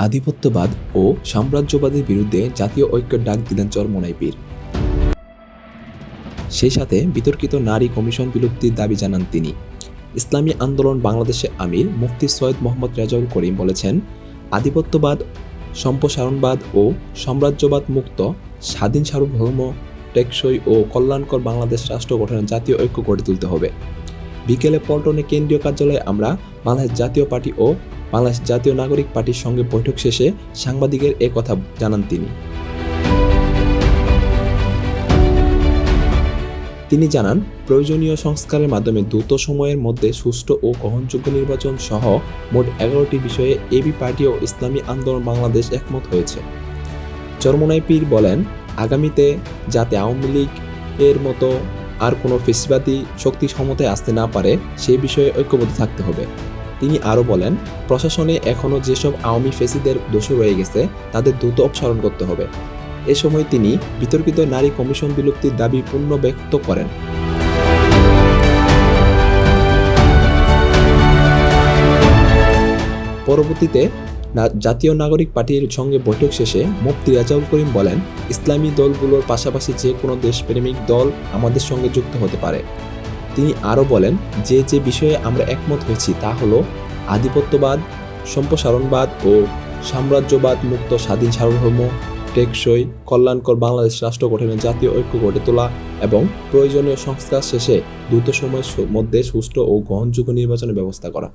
আধিপত্যবাদ ও সাম্রাজ্যবাদের বিরুদ্ধে জাতীয় ঐক্যের ডাক দিলেন চরমোনাই পীর। সেই সাথে বিতর্কিত নারী কমিশন বিলুপ্তির দাবি জানান তিনি। ইসলামী আন্দোলন বাংলাদেশের আমির মুফতি সৈয়দ মোহাম্মদ রেজাউল করিম বলেছেন, আধিপত্যবাদ, সম্প্রসারণবাদ ও সাম্রাজ্যবাদ মুক্ত, স্বাধীন, সার্বভৌম, টেকসই ও কল্যাণকর বাংলাদেশ রাষ্ট্র গঠনের জাতীয় ঐক্য গড়ে তুলতে হবে। বিকেলে পল্টনে কেন্দ্রীয় কার্যালয়ে আমরা বাংলাদেশ জাতীয় পার্টি ও বাংলাদেশ জাতীয় নাগরিক পার্টির সঙ্গে বৈঠক শেষে সাংবাদিকদের এ কথা জানান তিনি জানান, প্রয়োজনীয় সংস্কারের মাধ্যমে দ্রুত সময়ের মধ্যে সুষ্ঠু ও গ্রহণযোগ্য নির্বাচন সহ মোট 11টি বিষয়ে এবি পার্টি ও ইসলামী আন্দোলন বাংলাদেশ একমত হয়েছে। চরমোনাই পীর বলেন, আগামীতে যাতে আওয়ামী লীগ এর মতো আর কোনো ফ্যাসিবাদী শক্তি ক্ষমতায় আসতে না পারে সেই বিষয়ে ঐক্যবদ্ধ থাকতে হবে। তিনি আরও বলেন, প্রশাসনে এখনও যেসব আওয়ামী ফ্যাসিদের দোষী রয়ে গেছে তাদের দ্রুত অপসারণ করতে হবে। এ সময় তিনি বিতর্কিত নারী কমিশন বিলুপ্তির দাবি পুনর্ব্যক্ত করেন। পরবর্তীতে জাতীয় নাগরিক পার্টির সঙ্গে বৈঠক শেষে মুফতি রেজাউল করিম বলেন, ইসলামী দলগুলোর পাশাপাশি যে কোনো দেশপ্রেমিক দল আমাদের সঙ্গে যুক্ত হতে পারে। তিনি আরও বলেন, যে বিষয়ে আমরা একমত হয়েছি তা হলো আধিপত্যবাদ, সম্প্রসারণবাদ ও সাম্রাজ্যবাদ মুক্ত, স্বাধীন, সার্বভৌম, টেকসই, কল্যাণকর বাংলাদেশ রাষ্ট্র গঠনের জাতীয় ঐক্য গড়ে তোলা এবং প্রয়োজনীয় সংস্কার শেষে দ্রুত সময়ের মধ্যে সুষ্ঠু ও গ্রহণযোগ্য নির্বাচনের ব্যবস্থা করা।